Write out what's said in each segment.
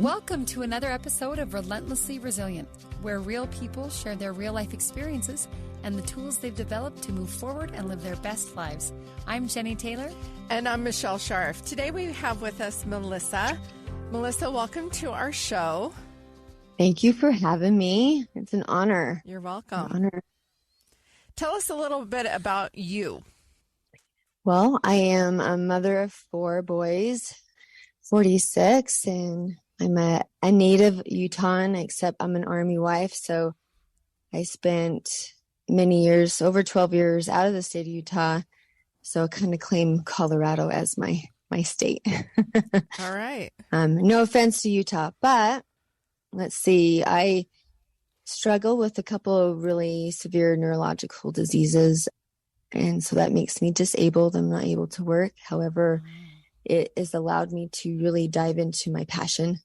Welcome to another episode of Relentlessly Resilient, where real people share their real-life experiences and the tools they've developed to move forward and live their best lives. I'm Jenny Taylor. And I'm Michelle Scharf. Today we have with us Melissa. Melissa, welcome to our show. Thank you for having me. It's an honor. You're welcome. An honor. Tell us a little bit about you. Well, I am a mother of 4 boys, 46, and I'm a native Utahn, except I'm an Army wife. So I spent many years, over 12 years, out of the state of Utah. So I kind of claim Colorado as my state. All right. No offense to Utah, but let's see. I struggle with a couple of really severe neurological diseases. And so that makes me disabled. I'm not able to work. However, it has allowed me to really dive into my passion,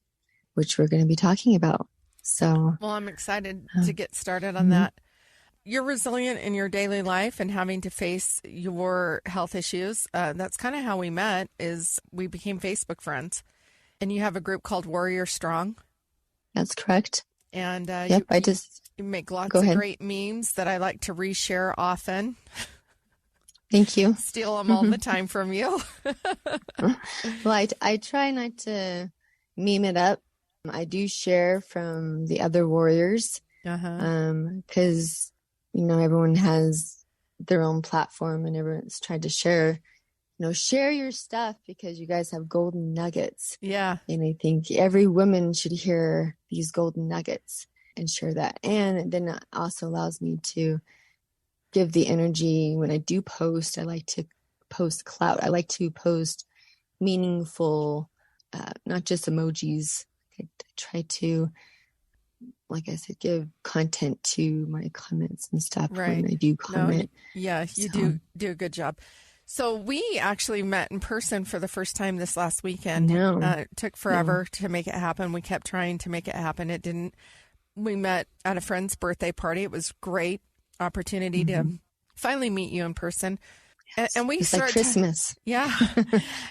which we're going to be talking about. So, well, I'm excited to get started on that. You're resilient in your daily life and having to face your health issues. That's kind of how we met, is we became Facebook friends. And you have a group called Warrior Strong. That's correct. And you make lots of great memes that I like to reshare often. Thank you. Steal them all the time from you. Well, I try not to meme it up. I do share from the other warriors because, everyone has their own platform and everyone's tried to share your stuff because you guys have golden nuggets. Yeah. And I think every woman should hear these golden nuggets and share that. And then it also allows me to give the energy when I do post. I like to post clout. I like to post meaningful, not just emojis. I try to, like I said, give content to my comments and stuff when I do comment. No, you do a good job. So we actually met in person for the first time this last weekend. It took forever to make it happen. We kept trying to make it happen. It didn't. We met at a friend's birthday party. It was great opportunity to finally meet you in person. Yes. And we it's started like Christmas. Yeah.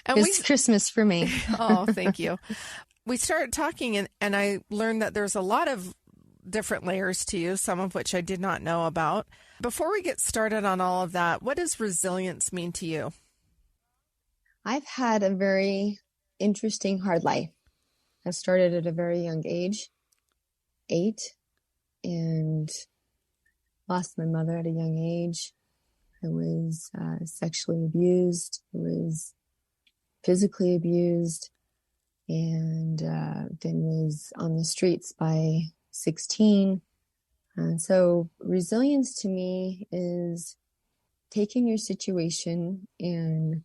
And it's Christmas for me. Oh, thank you. We started talking and I learned that there's a lot of different layers to you, some of which I did not know about. Before we get started on all of that, what does resilience mean to you? I've had a very interesting, hard life. I started at a very young age, 8, and lost my mother at a young age. I was sexually abused. I was physically abused, and then was on the streets by 16. And so resilience to me is taking your situation and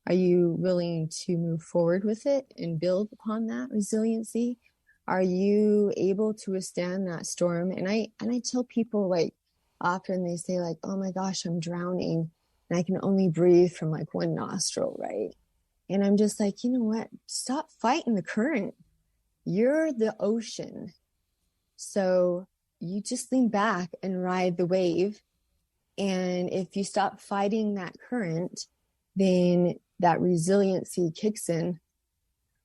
are you willing to move forward with it and build upon that resiliency? Are you able to withstand that storm? And I tell people, like, often they say, like, oh my gosh, I'm drowning and I can only breathe from like one nostril, right? And I'm just like, you know what? Stop fighting the current. You're the ocean. So you just lean back and ride the wave. And if you stop fighting that current, then that resiliency kicks in.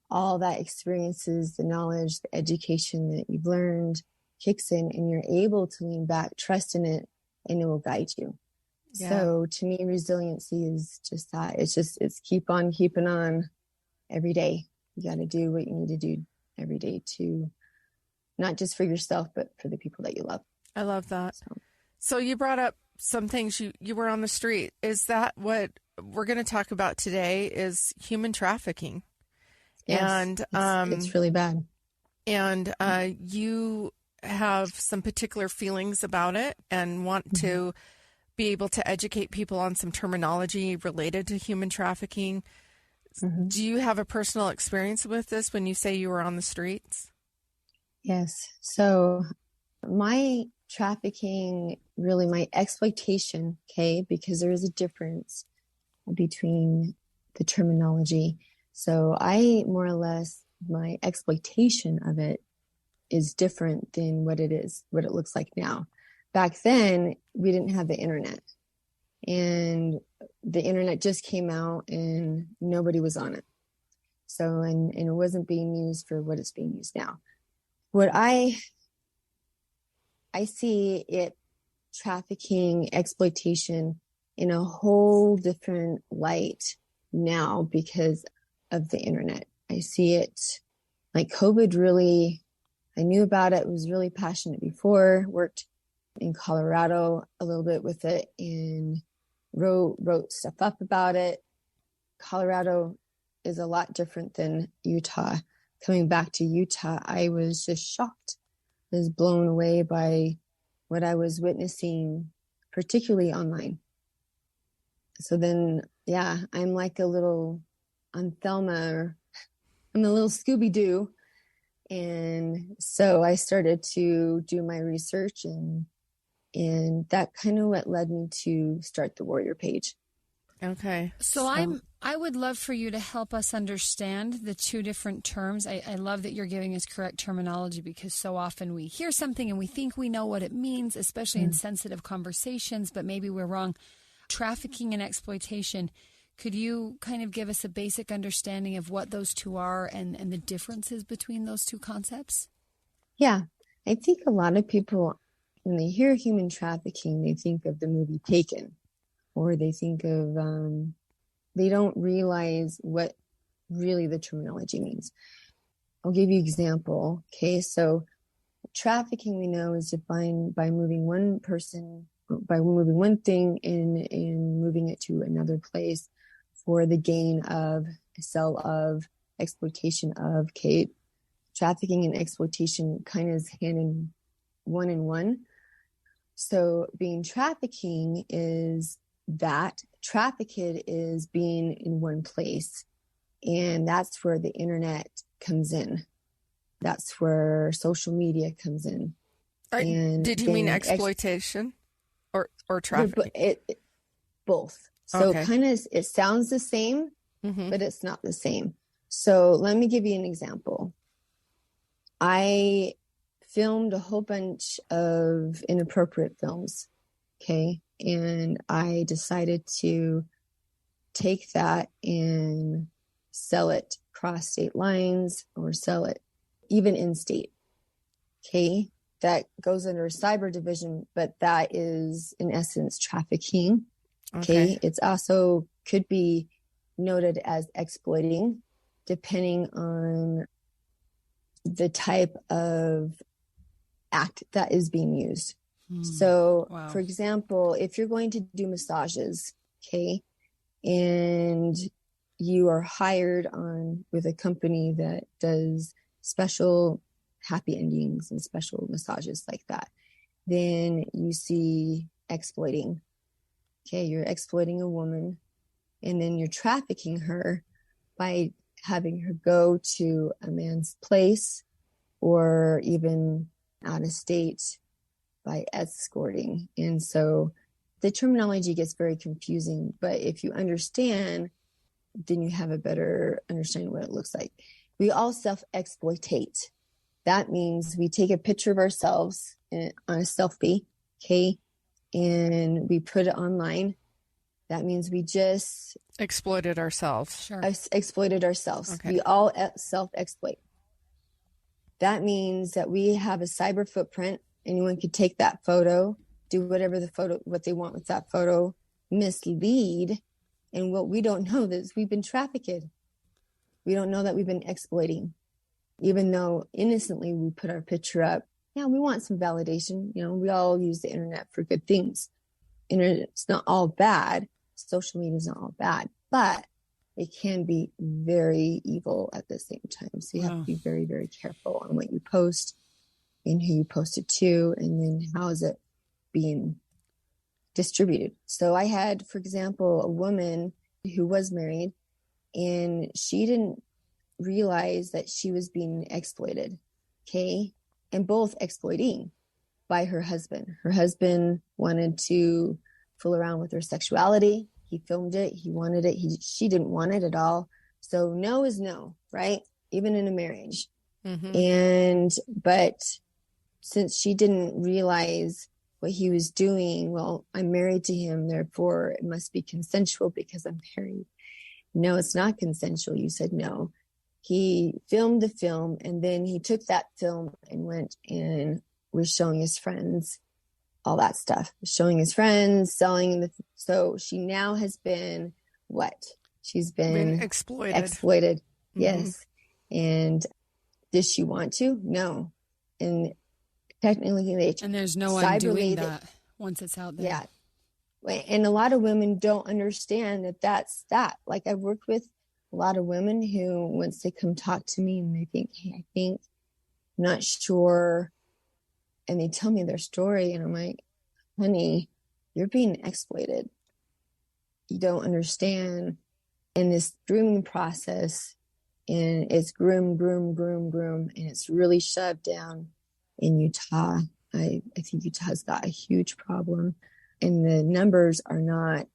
All that experiences, the knowledge, the education that you've learned kicks in, and you're able to lean back, trust in it, and it will guide you. Yeah. So to me, resiliency is just that. It's keep on keeping on every day. You got to do what you need to do every day to, not just for yourself, but for the people that you love. I love that. So you brought up some things you were on the street. Is that what we're going to talk about today, is human trafficking? Yes, and it's really bad. And you have some particular feelings about it and want to be able to educate people on some terminology related to human trafficking. Do you have a personal experience with this when you say you were on the streets? Yes. So my trafficking, really my exploitation, because there is a difference between the terminology. So I more or less, my exploitation of it is different than what it looks like now. Back then, we didn't have the internet. And the internet just came out and nobody was on it. So, and it wasn't being used for what it's being used now. What I see it trafficking, exploitation in a whole different light now because of the internet. I see it like COVID really, I knew about it, was really passionate before, worked in Colorado a little bit with it and wrote stuff up about it. Colorado is a lot different than Utah. Coming back to Utah, I was just shocked. I was blown away by what I was witnessing, particularly online. So then, yeah, I'm like I'm Thelma, I'm a little Scooby-Doo. And so I started to do my research, and that kind of what led me to start the Warrior page. Okay. So I would love for you to help us understand the two different terms. I love that you're giving us correct terminology, because so often we hear something and we think we know what it means, especially in sensitive conversations, but maybe we're wrong. Trafficking and exploitation. Could you kind of give us a basic understanding of what those two are and the differences between those two concepts? Yeah. I think a lot of people, when they hear human trafficking, they think of the movie Taken, or they think of, they don't realize what really the terminology means. I'll give you an example. Okay, so trafficking, we know, is defined by moving one person, by moving one thing and moving it to another place for the gain of, sell of, exploitation of. Okay, trafficking and exploitation kind of is hand in one. So being trafficking is that, trafficked is being in one place, and that's where the internet comes in. That's where social media comes in. And did you mean exploitation or trafficking? Both. So okay. Kind of, it sounds the same, but it's not the same. So let me give you an example. I filmed a whole bunch of inappropriate films. Okay. And I decided to take that and sell it across state lines, or sell it even in state. Okay. That goes under a cyber division, but that is in essence trafficking. Okay. It's also could be noted as exploiting, depending on the type of act that is being used. So, for example, if you're going to do massages, okay, and you are hired on with a company that does special happy endings and special massages like that, then you see exploiting. Okay, you're exploiting a woman, and then you're trafficking her by having her go to a man's place, or even out of state by escorting. And so the terminology gets very confusing, but if you understand, then you have a better understanding of what it looks like. We all self-exploitate. That means we take a picture of ourselves on a selfie, okay, and we put it online. That means we just exploited ourselves. Sure. Exploited ourselves. Okay. We all self-exploit. That means that we have a cyber footprint. Anyone could take that photo, do whatever what they want with that photo, mislead. And what we don't know is we've been trafficked. We don't know that we've been exploiting, even though innocently we put our picture up. Yeah, we want some validation. You know, we all use the internet for good things. Internet's not all bad. Social media is not all bad, but it can be very evil at the same time. So you have to be very, very careful on what you post and who you post it to, and then how is it being distributed. So I had, for example, a woman who was married, and she didn't realize that she was being exploited, okay? And both exploiting by her husband. Her husband wanted to fool around with her sexuality. He filmed it. He wanted it. She didn't want it at all. So no is no, right? Even in a marriage. But since she didn't realize what he was doing, well, I'm married to him, therefore it must be consensual because I'm married. No, it's not consensual. You said no. he filmed the film, and then he took that film and went and was showing his friends all that stuff, showing his friends, selling so she now has been what? She's been exploited. Yes. And did she want to? No. And technically and there's no undoing that once it's out there. Yeah. And a lot of women don't understand that that's that. Like, I've worked with a lot of women who, once they come talk to me and they think, hey, I'm not sure. And they tell me their story, and I'm like, honey, you're being exploited. You don't understand. And this grooming process, and it's groom, and it's really shoved down in Utah. I think Utah's got a huge problem, and the numbers are not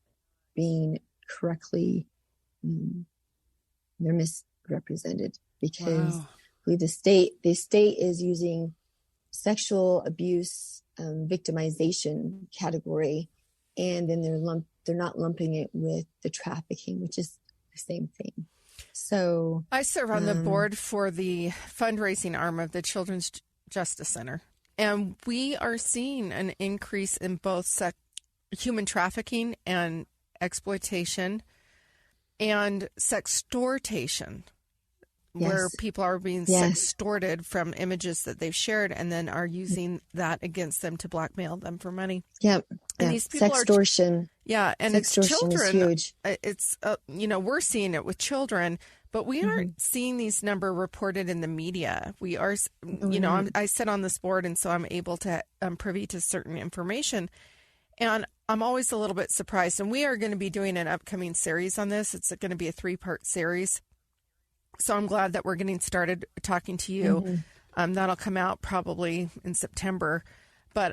being correctly, they're misrepresented, because the state is using sexual abuse victimization category, and then they're not lumping it with the trafficking, which is the same thing. So I serve on the board for the fundraising arm of the Children's Justice Center, and we are seeing an increase in both human trafficking and exploitation and sextortation, where people are being sextorted from images that they've shared and then are using that against them to blackmail them for money. Yep. And these people sextortion. And sextortion it's children. Is huge. It's, we're seeing it with children, but we aren't seeing these numbers reported in the media. We are, I sit on this board, and so I'm able to, I'm privy to certain information. And I'm always a little bit surprised. And we are going to be doing an upcoming series on this. It's going to be a 3-part series. So I'm glad that we're getting started talking to you. That'll come out probably in September. But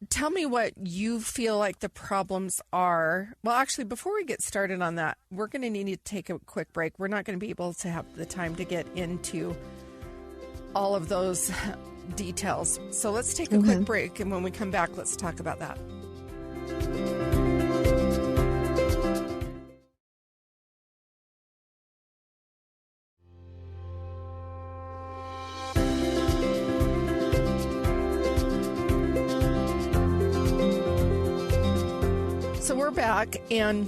tell me what you feel like the problems are. Well, actually, before we get started on that, we're going to need to take a quick break. We're not going to be able to have the time to get into all of those details. So let's take a quick break. And when we come back, let's talk about that. So we're back, and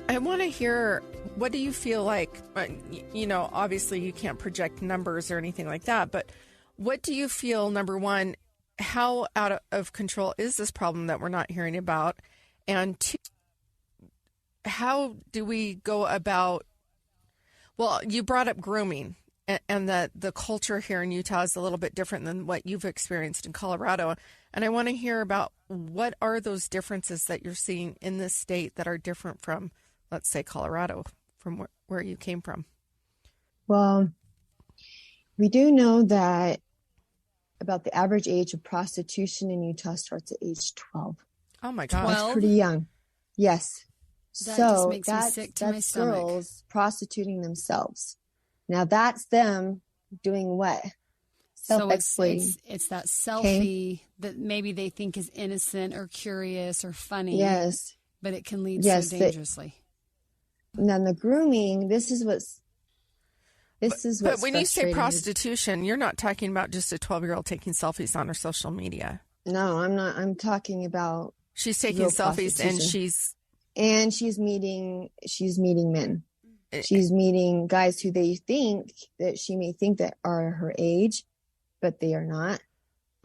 I want to hear, what do you feel like, obviously you can't project numbers or anything like that, but what do you feel, number one, how out of control is this problem that we're not hearing about? And two, how do we go about, well, you brought up grooming, and that the culture here in Utah is a little bit different than what you've experienced in Colorado. And I want to hear about, what are those differences that you're seeing in this state that are different from, let's say, Colorado, from where you came from? Well, we do know that about the average age of prostitution in Utah starts at age 12. Oh my gosh. That's pretty young. Yes. That just makes me sick to my stomach. Girls prostituting themselves. Now that's them doing what? Self-exploiting. So it's that selfie that maybe they think is innocent or curious or funny. Yes. But it can lead so dangerously. Now the grooming, this is what's But when you say prostitution, you're not talking about just a 12-year-old taking selfies on her social media. No, I'm not. I'm talking about she's taking selfies, and she's meeting men. She's meeting guys who they think that she may think that are her age, but they are not.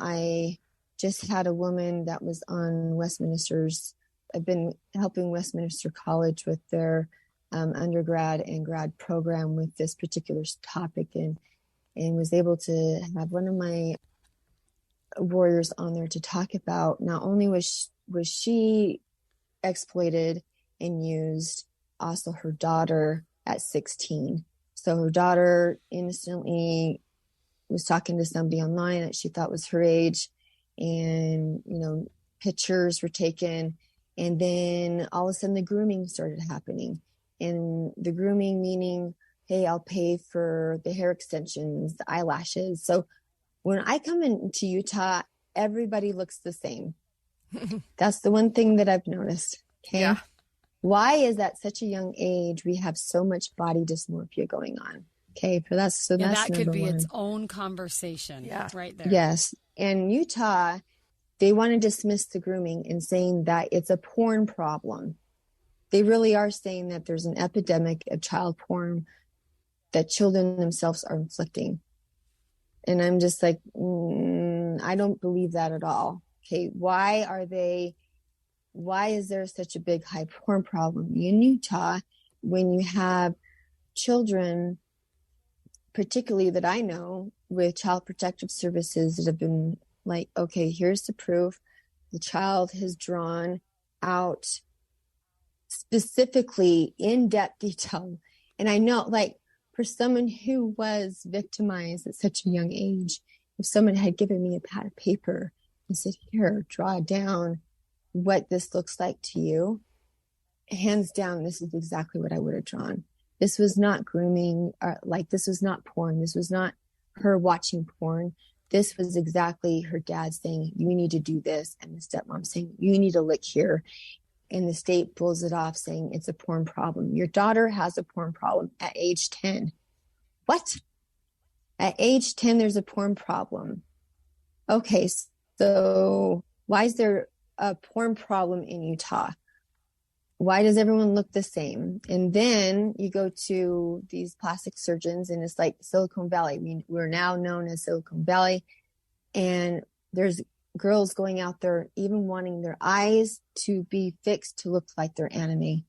I just had a woman that was on Westminster's. I've been helping Westminster College with their undergrad and grad program with this particular topic, and was able to have one of my warriors on there to talk about, not only was she exploited and used, also her daughter at 16. So her daughter innocently was talking to somebody online that she thought was her age, and pictures were taken, and then all of a sudden the grooming started happening. And the grooming meaning, hey, I'll pay for the hair extensions, the eyelashes. So when I come into Utah, everybody looks the same. That's the one thing that I've noticed. Okay. Yeah. Why is at such a young age we have so much body dysmorphia going on? Okay, but that's that number could be one. its own conversation right there. Yes. And Utah, they want to dismiss the grooming and saying that it's a porn problem. They really are saying that there's an epidemic of child porn that children themselves are inflicting. And I'm just like, I don't believe that at all. Okay, why is there such a big high porn problem in Utah when you have children, particularly that I know, with child protective services that have been like, okay, here's the proof. The child has drawn out specifically in-depth detail. And I know, like, for someone who was victimized at such a young age, if someone had given me a pad of paper and said, here, draw down what this looks like to you, hands down, this is exactly what I would have drawn. This was not grooming, this was not porn. This was not her watching porn. This was exactly her dad saying, you need to do this. And the stepmom saying, you need to lick here. And the state blows it off saying it's a porn problem. Your daughter has a porn problem at age 10. What? At age 10, there's a porn problem. Okay, so why is there a porn problem in Utah? Why does everyone look the same? And then you go to these plastic surgeons and it's like Silicon Valley. I mean, we're now known as Silicon Valley. And there's girls going out there even wanting their eyes to be fixed to look like they're anime.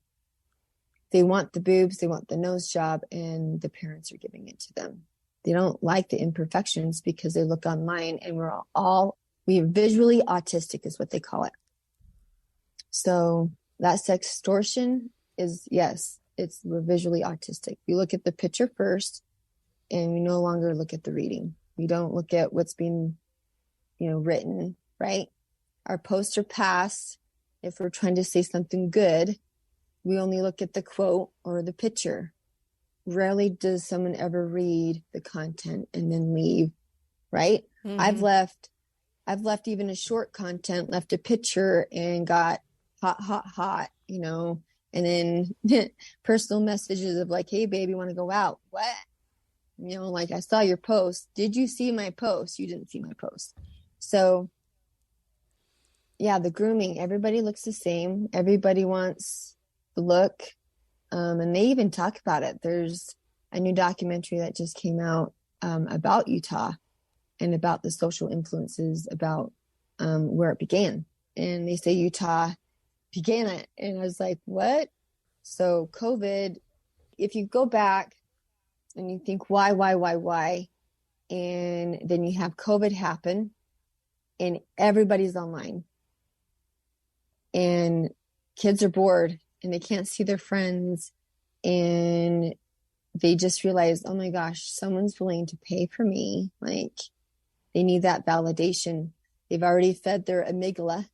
They want the boobs, they want the nose job, and the parents are giving it to them. They don't like the imperfections because they look online and we're visually autistic is what they call it. So that sextortion is, yes, we're visually autistic. We look at the picture first and we no longer look at the reading. We don't look at what's being, written, right? Our posts are passed. If we're trying to say something good, we only look at the quote or the picture. Rarely does someone ever read the content and then leave, right? Mm-hmm. I've left even a short content, left a picture and got hot, and then personal messages of like, hey, baby, want to go out? What? Like, I saw your post. Did you see my post? You didn't see my post. So yeah, the grooming, everybody looks the same. Everybody wants the look. And they even talk about it. There's a new documentary that just came out about Utah and about the social influences about where it began. And they say Utah began it. And I was like, what? So COVID, if you go back and you think why? And then you have COVID happen and everybody's online and kids are bored and they can't see their friends and they just realize, oh my gosh, someone's willing to pay for me. Like, they need that validation. They've already fed their amygdala.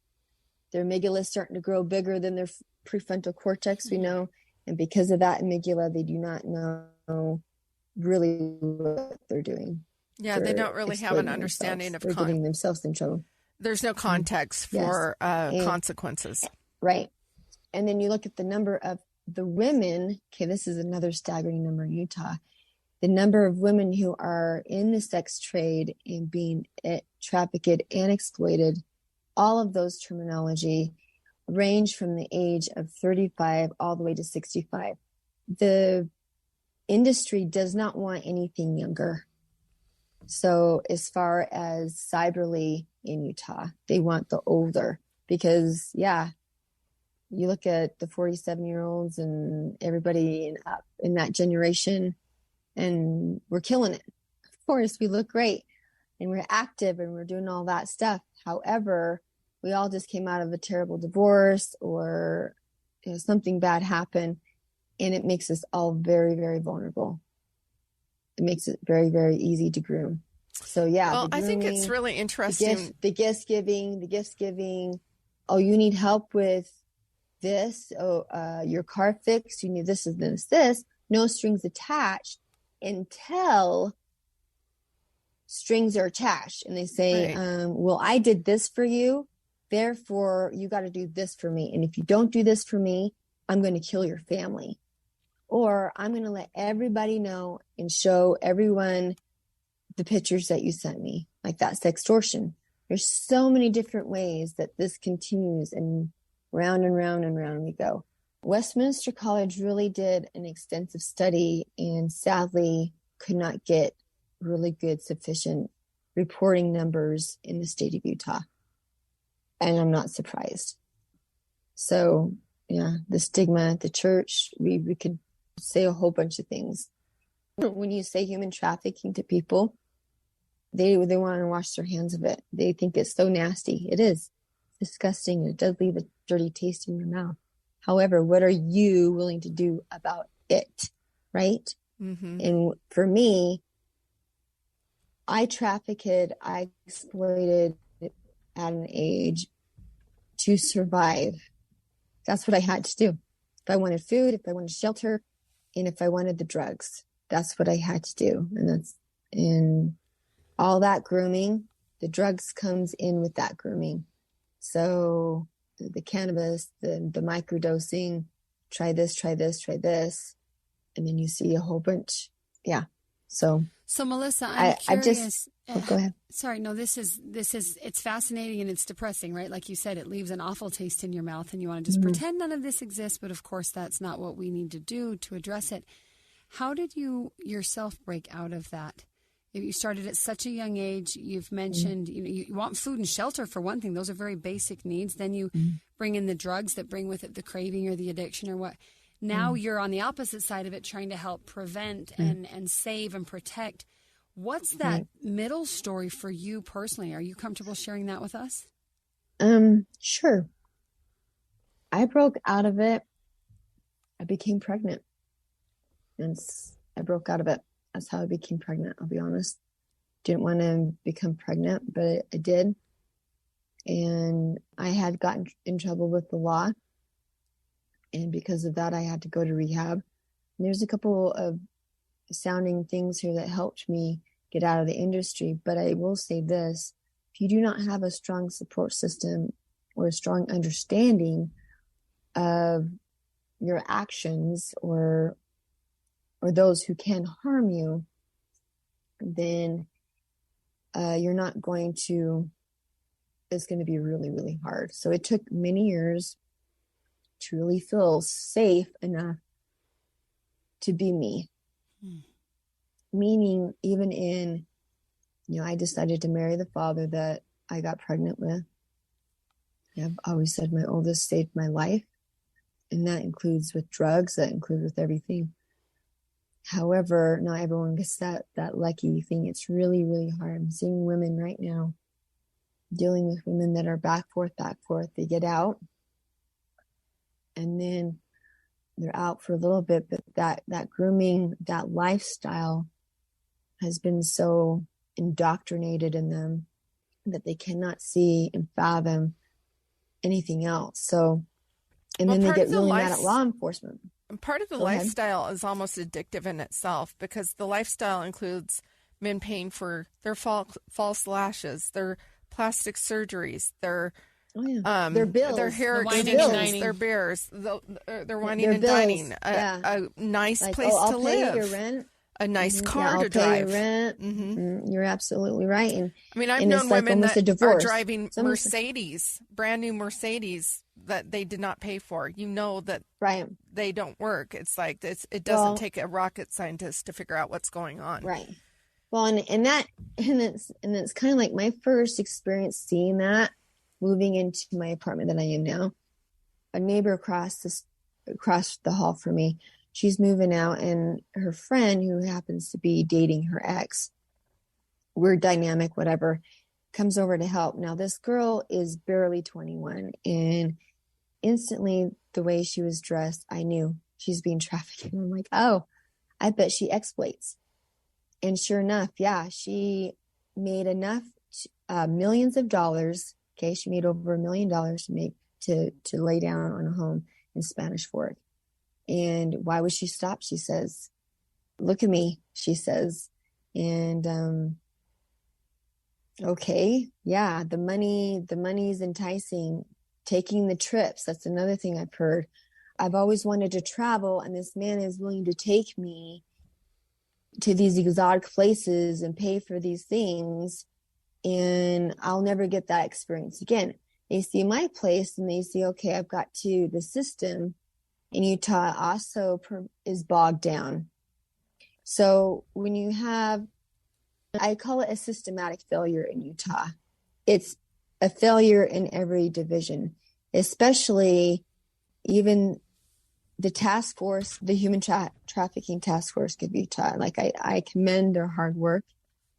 Their amygdala is starting to grow bigger than their prefrontal cortex, we know. And because of that amygdala, they do not know really what they're doing. Yeah, they don't really have an understanding of they're getting themselves in trouble. There's no context for consequences. Right. And then you look at the number of the women. Okay, this is another staggering number in Utah. The number of women who are in the sex trade and being trafficked and exploited, all of those terminology range from the age of 35 all the way to 65. The industry does not want anything younger. So as far as cyberly in Utah, they want the older because, you look at the 47-year-olds and everybody in that generation, and we're killing it. Of course, we look great and we're active and we're doing all that stuff. However, we all just came out of a terrible divorce or something bad happened, and it makes us all very, very vulnerable. It makes it very, very easy to groom. So well, I think it's really interesting. The gifts giving. Oh, you need help with this. Oh, your car fixed. You need this and this. No strings attached until strings are attached. And they say, right. Well, I did this for you. Therefore, you got to do this for me. And if you don't do this for me, I'm going to kill your family. or I'm going to let everybody know and show everyone the pictures that you sent me. Like, that's sextortion. There's so many different ways that this continues, and round and round and round we go. Westminster College really did an extensive study and sadly could not get really good, sufficient reporting numbers in the state of Utah. And I'm not surprised. So, yeah, the stigma, the church, we could say a whole bunch of things. When you say human trafficking to people, they want to wash their hands of it. They think it's so nasty. It is disgusting. It does leave a dirty taste in your mouth. However, what are you willing to do about it? Right? Mm-hmm. And for me, I trafficked, I exploited at an age to survive. That's what I had to do. If I wanted food, if I wanted shelter, and if I wanted the drugs, that's what I had to do. And all that grooming, the drugs comes in with that grooming. So the cannabis, the microdosing, try this. And then you see a whole bunch. Yeah. So Melissa, I'm curious. Go ahead. Sorry, no, this is, it's fascinating and it's depressing, right? Like you said, it leaves an awful taste in your mouth and you want to just pretend none of this exists. But of course, that's not what we need to do to address it. How did you yourself break out of that? You started at such a young age. You've mentioned, you want food and shelter for one thing. Those are very basic needs. Then you bring in the drugs that bring with it the craving or the addiction or what. Now you're on the opposite side of it, trying to help prevent and save and protect. What's that middle story for you personally? Are you comfortable sharing that with us? Sure. I broke out of it. I became pregnant. And I broke out of it. That's how I became pregnant, I'll be honest. Didn't want to become pregnant, but I did. And I had gotten in trouble with the law. And because of that, I had to go to rehab. And there's a couple of sounding things here that helped me get out of the industry. But I will say this, if you do not have a strong support system or a strong understanding of your actions or those who can harm you, then you're not going to, it's going to be really, really hard. So it took many years to really feel safe enough to be me. Meaning, even in, I decided to marry the father that I got pregnant with. I've always said my oldest saved my life. And that includes with drugs, that includes with everything. However, not everyone gets that lucky thing. It's really, really hard. I'm seeing women right now dealing with women that are back, forth. They get out and then they're out for a little bit, but that grooming, that lifestyle has been so indoctrinated in them that they cannot see and fathom anything else. So, and then they get really mad at law enforcement. Part of the lifestyle is almost addictive in itself, because the lifestyle includes men paying for their false lashes, their plastic surgeries, their bills, their hair extensions, their beers, their whining and dining, a nice place to live, your rent, a nice car to drive. Pay your rent. You're absolutely right. And I mean, I've known women that are driving Mercedes, brand new Mercedes, that they did not pay for. That they don't work. It's like it doesn't take a rocket scientist to figure out what's going on. Right. Well, and it's kind of like my first experience seeing that, moving into my apartment that I am now. A neighbor across the hall from me, she's moving out, and her friend, who happens to be dating her ex, we're dynamic, whatever, comes over to help. Now, this girl is barely 21, and instantly, the way she was dressed, I knew she's being trafficked. I'm like, oh, I bet she exploits. And sure enough, she made enough millions of dollars. Okay, she made over $1 million to lay down on a home in Spanish Fork. And why would she stop? She says, "Look at me," she says. And okay, yeah, the money's enticing. Taking the trips, that's another thing I've heard. I've always wanted to travel, and this man is willing to take me to these exotic places and pay for these things, and I'll never get that experience again. They see my place and they see, okay, I've got to, the system in Utah also is bogged down. So when you have, I call it a systematic failure in Utah. It's a failure in every division, especially even the task force, the human trafficking task force of Utah. Like I commend their hard work.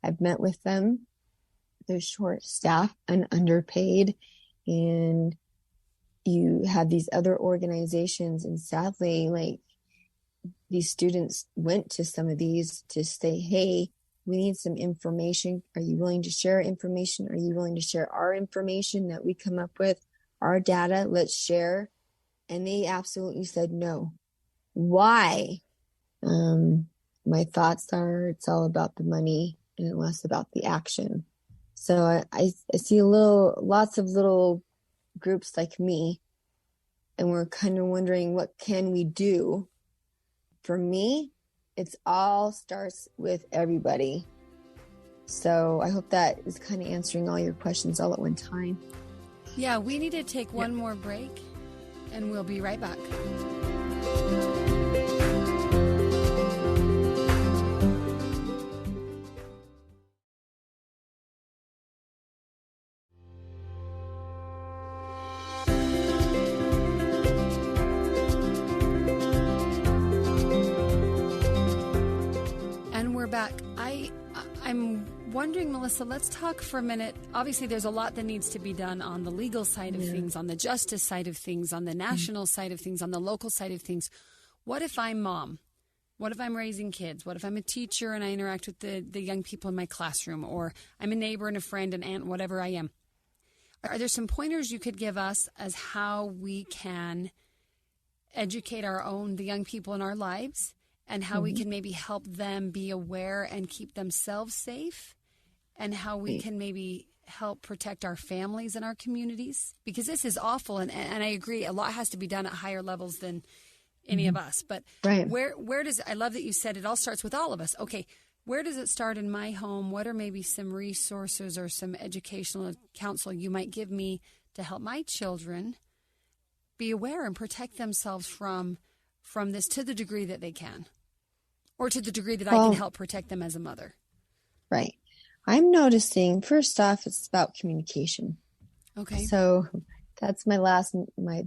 I've met with them. They're short staffed and underpaid. And you have these other organizations. And sadly, like these students went to some of these to say, hey, we need some information. Are you willing to share information? Are you willing to share our information that we come up with, our data? Let's share. And they absolutely said no. Why? My thoughts are it's all about the money and less about the action. So I see lots of little groups like me, and we're kind of wondering, what can we do? For me, it's all starts with everybody. So I hope that is kind of answering all your questions all at one time. Yeah, we need to take one more break, and we'll be right back. And we're back. I'm wondering, Melissa, let's talk for a minute. Obviously, there's a lot that needs to be done on the legal side of things, on the justice side of things, on the national side of things, on the local side of things. What if I'm mom? What if I'm raising kids? What if I'm a teacher and I interact with the young people in my classroom? Or I'm a neighbor and a friend, an aunt, whatever I am. Are there some pointers you could give us as how we can educate the young people in our lives, and how we can maybe help them be aware and keep themselves safe, and how we can maybe help protect our families and our communities? Because this is awful, and I agree, a lot has to be done at higher levels than any of us. But where does, I love that you said it all starts with all of us. Okay, where does it start in my home? What are maybe some resources or some educational counsel you might give me to help my children be aware and protect themselves from this to the degree that they can, or to the degree that I can help protect them as a mother? Right. I'm noticing, first off, it's about communication. Okay. So that's my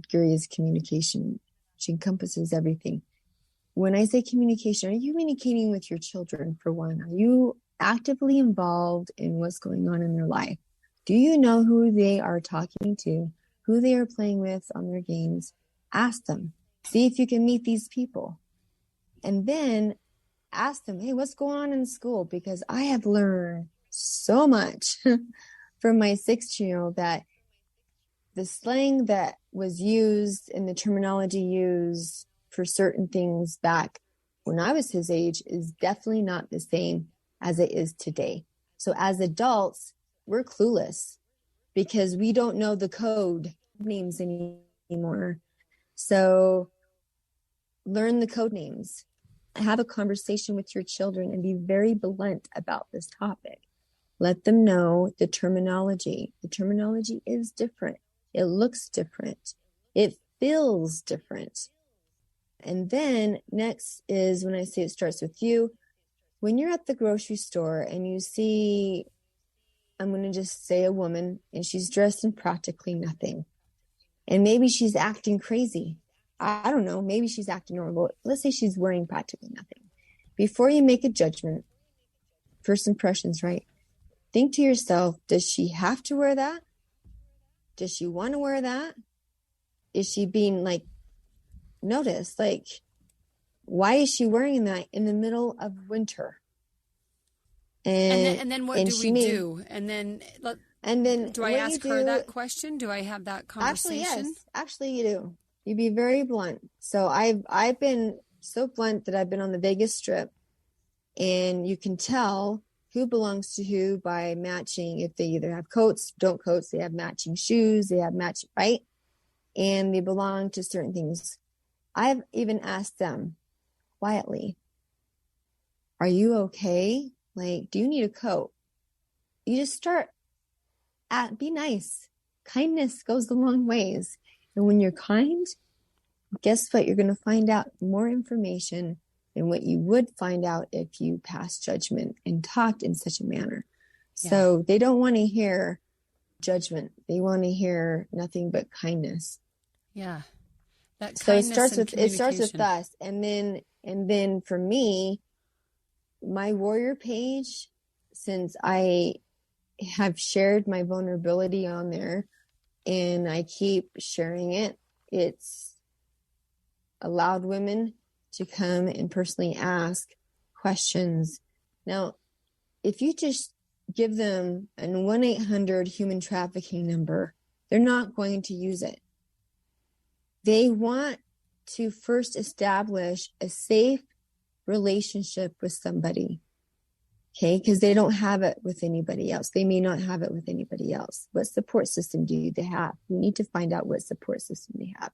degree is communication, which encompasses everything. When I say communication, are you communicating with your children, for one? Are you actively involved in what's going on in their life? Do you know who they are talking to, who they are playing with on their games? Ask them. See if you can meet these people. And then ask them, hey, what's going on in school? Because I have learned so much from my 16-year-old that the slang that was used and the terminology used for certain things back when I was his age is definitely not the same as it is today. So as adults, we're clueless because we don't know the code names anymore. So learn the code names. Have a conversation with your children and be very blunt about this topic. Let them know the terminology. The terminology is different. It looks different. It feels different. And then next is when I say it starts with you. When you're at the grocery store and you see, I'm going to just say a woman, and she's dressed in practically nothing. And maybe she's acting crazy. I don't know. Maybe she's acting normal. Let's say she's wearing practically nothing. Before you make a judgment, first impressions, right? Think to yourself, does she have to wear that? Does she want to wear that? Is she being noticed? Why is she wearing that in the middle of winter? And then what do we do? And then do I ask her that question? Do I have that conversation? Actually, yes. Actually, you do. You be very blunt. So I've been so blunt that I've been on the Vegas Strip, and you can tell who belongs to who by matching. If they either have coats, don't coats, they have matching shoes, they have matching, right? And they belong to certain things. I've even asked them quietly, are you okay? Like, do you need a coat? You just start be nice. Kindness goes a long ways. And when you're kind, guess what? You're going to find out more information than what you would find out if you passed judgment and talked in such a manner. Yeah. So they don't want to hear judgment. They want to hear nothing but kindness. Yeah. That so kindness it starts with us. And then for me, my warrior page, since I have shared my vulnerability on there and I keep sharing it, it's allowed women to come and personally ask questions. Now, if you just give them a 1-800 human trafficking number, they're not going to use it. They want to first establish a safe relationship with somebody. Okay, because they don't have it with anybody else. They may not have it with anybody else. What support system do they have? You need to find out what support system they have.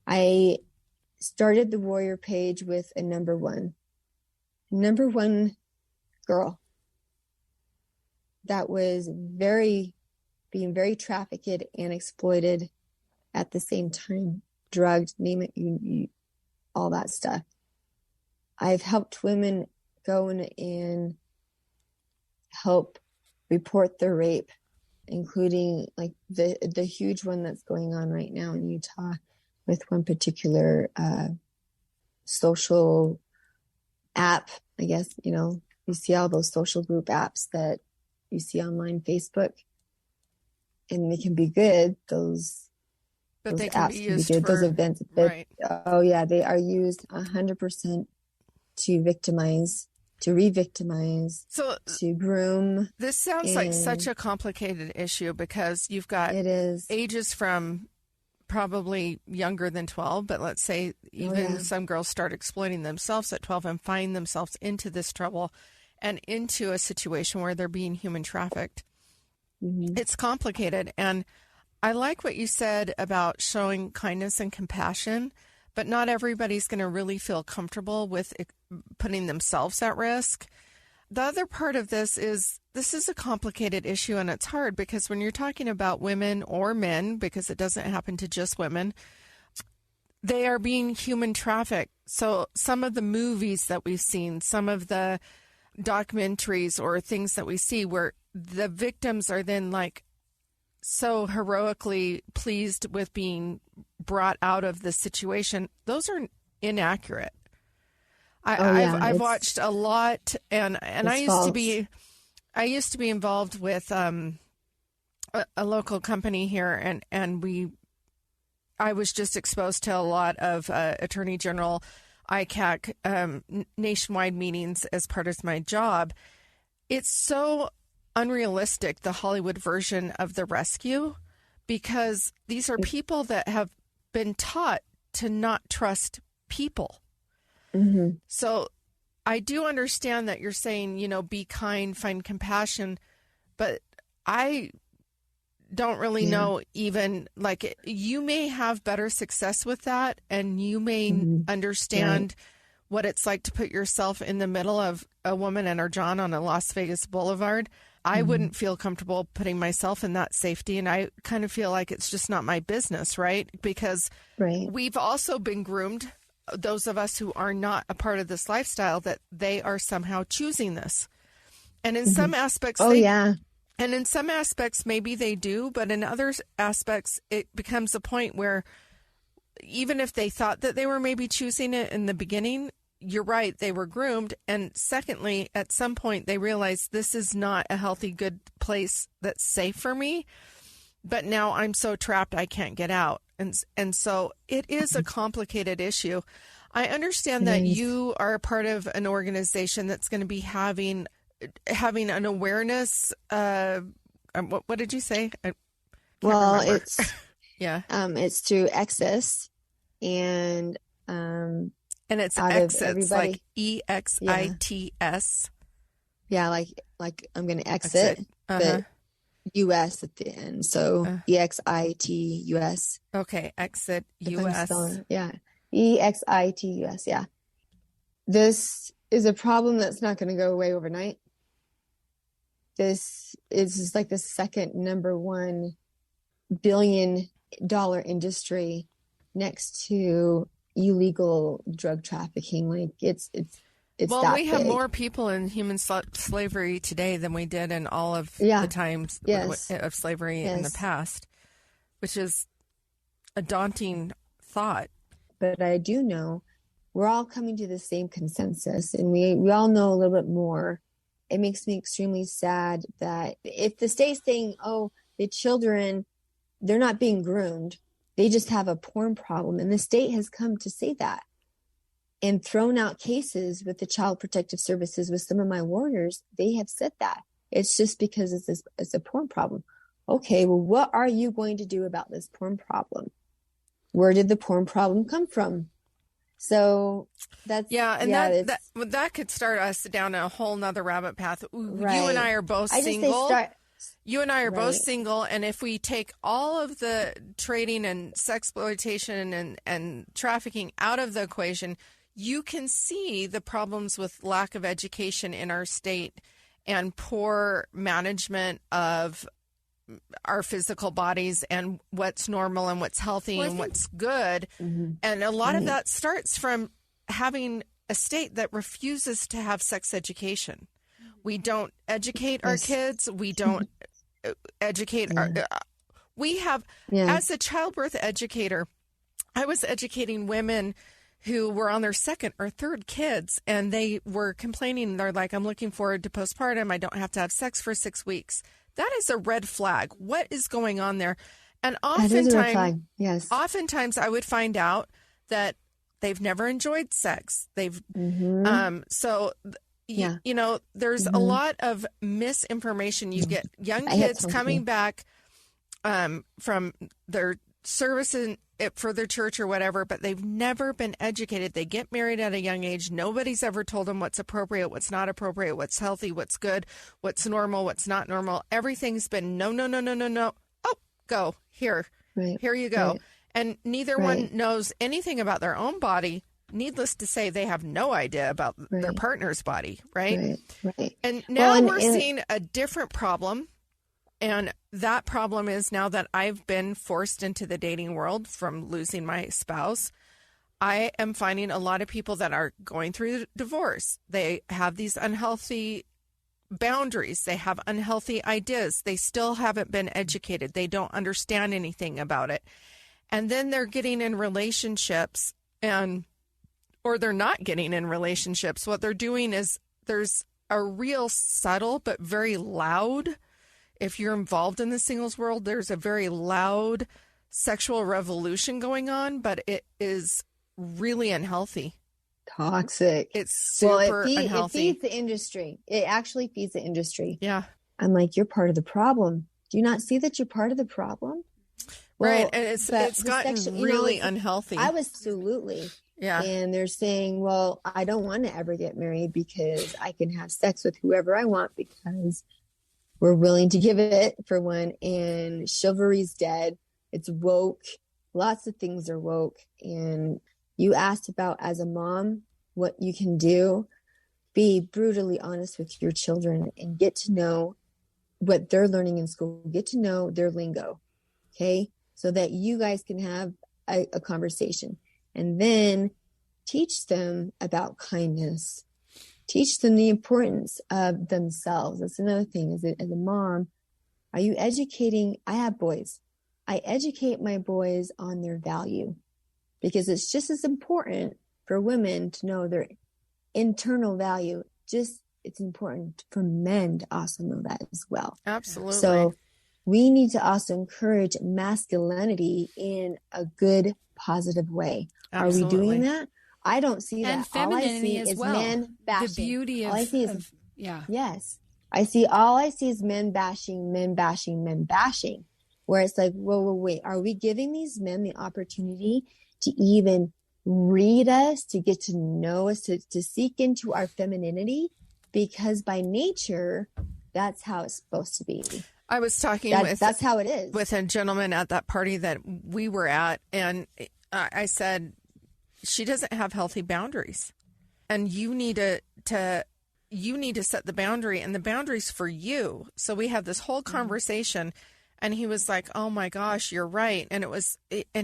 I started the warrior page with a number one girl that was being very trafficked and exploited at the same time, drugged, name it, all that stuff. I've helped women go and help report their rape, including like the huge one that's going on right now in Utah with one particular social app. I guess, you see all those social group apps that you see online, Facebook, and they can be good. Those they apps can be used for those events. Right. Oh yeah, they are used 100% to victimize, to re-victimize, to groom. This sounds like such a complicated issue because you've got ages from probably younger than 12, but let's say even some girls start exploiting themselves at 12 and find themselves into this trouble and into a situation where they're being human trafficked. Mm-hmm. It's complicated. And I like what you said about showing kindness and compassion, but not everybody's going to really feel comfortable with putting themselves at risk. The other part of this is a complicated issue, and it's hard because when you're talking about women or men, because it doesn't happen to just women, they are being human trafficked. So some of the movies that we've seen, some of the documentaries or things that we see where the victims are then like so heroically pleased with being brought out of the situation, those are inaccurate. I've watched a lot, and I used to be involved with a local company here, and I was just exposed to a lot of Attorney General ICAC nationwide meetings as part of my job. It's so unrealistic, the Hollywood version of the rescue, because these are people that have been taught to not trust people. Mm-hmm. So I do understand that you're saying, be kind, find compassion, but I don't really know even, like, you may have better success with that, and you may understand what it's like to put yourself in the middle of a woman and her John on a Las Vegas boulevard. I wouldn't feel comfortable putting myself in that safety, and I kind of feel like it's just not my business, right? Because we've also been groomed, those of us who are not a part of this lifestyle, that they are somehow choosing this. And in some aspects, and in some aspects, maybe they do, but in other aspects, it becomes a point where even if they thought that they were maybe choosing it in the beginning, you're right, they were groomed. And secondly, at some point, they realized this is not a healthy, good place that's safe for me. But now I'm so trapped, I can't get out. And so it is a complicated issue. I understand that you are a part of an organization that's going to be having an awareness. What did you say? Well, it's it's through EXITUS, and it's EXITS, like EXITS. Yeah, like I'm going to exit, but US at the end. So EXITUS. Okay, exit US. Yeah. EXITUS, yeah. This is a problem that's not going to go away overnight. This is like the second number one $1 billion industry next to illegal drug trafficking. Like it's well, that we have big. more people in human slavery today than we did in all of the times of slavery in the past, which is a daunting thought. But I do know we're all coming to the same consensus, and we all know a little bit more. It makes me extremely sad that if the state's saying, oh, the children, they're not being groomed, they just have a porn problem, and the state has come to say that and thrown out cases with the Child Protective Services with some of my warriors. They have said that. It's just because it's a porn problem. Okay, well, what are you going to do about this porn problem? Where did the porn problem come from? So that's... that could start us down a whole nother rabbit path. Right. You and I are both single. You and I are both single, and if we take all of the trading and sexploitation and trafficking out of the equation, you can see the problems with lack of education in our state and poor management of our physical bodies and what's normal and what's healthy and what's good. Mm-hmm. And a lot of that starts from having a state that refuses to have sex education. We don't educate our kids. We don't educate as a childbirth educator, I was educating women who were on their second or third kids, and they were complaining. They're like, I'm looking forward to postpartum. I don't have to have sex for 6 weeks. That is a red flag. What is going on there? And oftentimes I would find out that they've never enjoyed sex. They've, you know, there's a lot of misinformation. You get young kids coming back from their service for their church or whatever, but they've never been educated. They get married at a young age. Nobody's ever told them what's appropriate, what's not appropriate, what's healthy, what's good, what's normal, what's not normal. Everything's been no. Oh, go here. Right. Here you go. Right. And neither one knows anything about their own body. Needless to say, they have no idea about their partner's body, right? Right. And now we're seeing a different problem. And that problem is now that I've been forced into the dating world from losing my spouse, I am finding a lot of people that are going through divorce. They have these unhealthy boundaries. They have unhealthy ideas. They still haven't been educated. They don't understand anything about it. And then they're getting in relationships or they're not getting in relationships. What they're doing is there's a real subtle but very loud, if you're involved in the singles world, there's a very loud sexual revolution going on, but it is really unhealthy. Toxic. It's super unhealthy. It feeds the industry. It actually feeds the industry. Yeah. I'm like, you're part of the problem. Do you not see that you're part of the problem? Well, right. And it's gotten really unhealthy. Absolutely. Yeah. And they're saying, well, I don't want to ever get married because I can have sex with whoever I want because we're willing to give it, for one, and chivalry's dead. It's woke. Lots of things are woke. And you asked about, as a mom, what you can do. Be brutally honest with your children and get to know what they're learning in school. Get to know their lingo, okay? So that you guys can have a conversation. And then teach them about kindness. Teach them the importance of themselves. That's another thing. As a mom, are you educating? I have boys. I educate my boys on their value because it's just as important for women to know their internal value. It's important for men to also know that as well. Absolutely. So we need to also encourage masculinity in a good, positive way. Absolutely. Are we doing that? I don't see that. And femininity as well. Men bashing. The beauty of, yes. All I see is men bashing. Where it's like, whoa, wait. Are we giving these men the opportunity to even read us, to get to know us, to seek into our femininity? Because by nature, that's how it's supposed to be. I was talking that's how it is. With a gentleman at that party that we were at, and I said, she doesn't have healthy boundaries. And you need to set the boundary, and the boundary's for you. So we had this whole conversation, and he was like, oh my gosh, you're right. And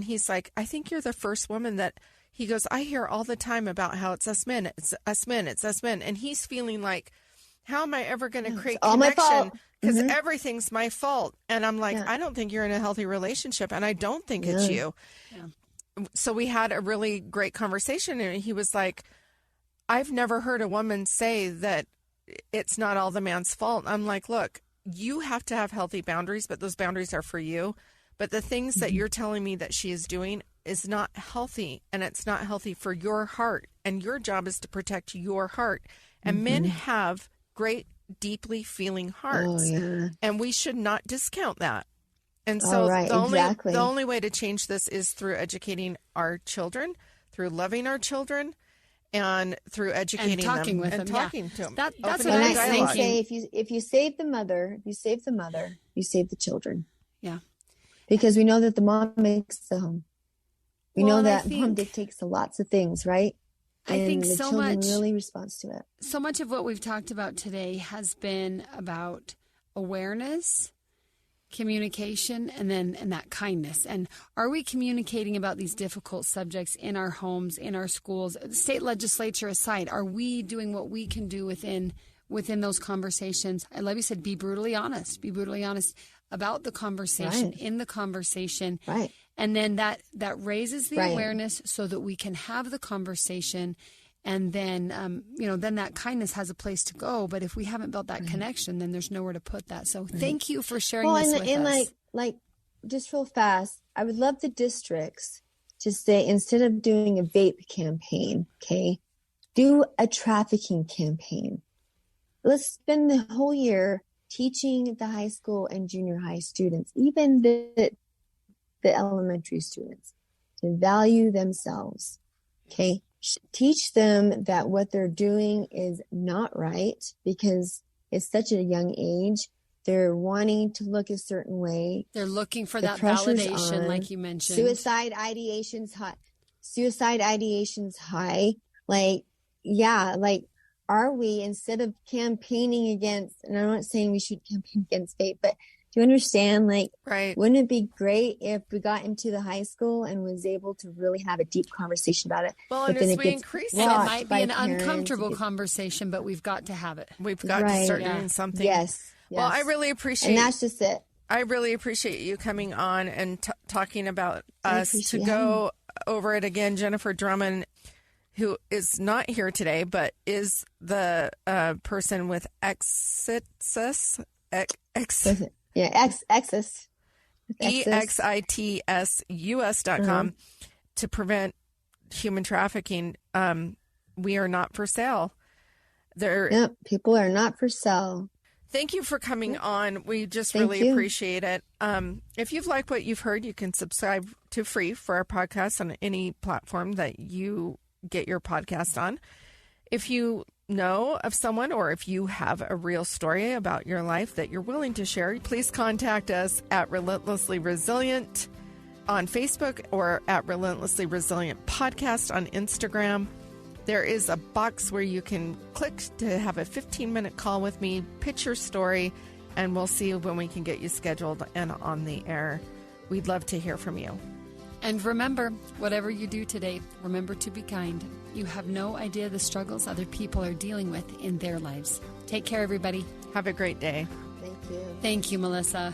he's like, I think you're the first woman that, he goes, I hear all the time about how it's us men, it's us men, it's us men. And he's feeling like, how am I ever going to create connection? Because everything's my fault. And I'm like, I don't think you're in a healthy relationship, and I don't think it's you. Yeah. So we had a really great conversation, and he was like, I've never heard a woman say that it's not all the man's fault. I'm like, look, you have to have healthy boundaries, but those boundaries are for you. But the things that you're telling me that she is doing is not healthy, and it's not healthy for your heart. And your job is to protect your heart. And men have great, deeply feeling hearts. And we should not discount that. And so the only way to change this is through educating our children, through loving our children, and through educating them and talking to them. That's what I was thinking. Say, if you save the mother, you save the children. Yeah. Because we know that the mom makes the home. We know that mom dictates lots of things, right? I think so much really responds to it. So much of what we've talked about today has been about awareness, communication, and that kindness. And are we communicating about these difficult subjects in our homes, in our schools, state legislature aside? Are we doing what we can do within those conversations? I love you said, be brutally honest about the conversation, in the conversation. Right. And then that raises the awareness so that we can have the conversation. And then, then that kindness has a place to go. But if we haven't built that connection, then there's nowhere to put that. So thank you for sharing this with us. Like, just real fast, I would love the districts to say, instead of doing a vape campaign, okay, do a trafficking campaign. Let's spend the whole year teaching the high school and junior high students, even the elementary students, to value themselves, okay? Teach them that what they're doing is not right, because it's such a young age. They're wanting to look a certain way. They're looking for that validation, like you mentioned. Suicide ideation's high. Are we, instead of campaigning against, and I'm not saying we should campaign against vape, but do you understand, wouldn't it be great if we got into the high school and was able to really have a deep conversation about it? Well, and as we increase it, it might be an uncomfortable conversation, but we've got to have it. We've got to start doing something. Yes. Well, I really appreciate, and that's just it. I really appreciate you coming on and talking about us. To go over it again, Jennifer Drummond, who is not here today, but is the person with EXITUS. EXITUS. EXITUS.com to prevent human trafficking. We are not for sale. People are not for sale. Thank you for coming on. We just really appreciate it. If you've liked what you've heard, you can subscribe to free for our podcast on any platform that you get your podcast on. If you know of someone, or if you have a real story about your life that you're willing to share, please contact us at Relentlessly Resilient on Facebook, or at Relentlessly Resilient Podcast on Instagram. There is a box where you can click to have a 15-minute call with me, pitch your story, and we'll see when we can get you scheduled and on the air. We'd love to hear from you. And remember, whatever you do today, remember to be kind. You have no idea the struggles other people are dealing with in their lives. Take care, everybody. Have a great day. Thank you. Thank you, Melissa.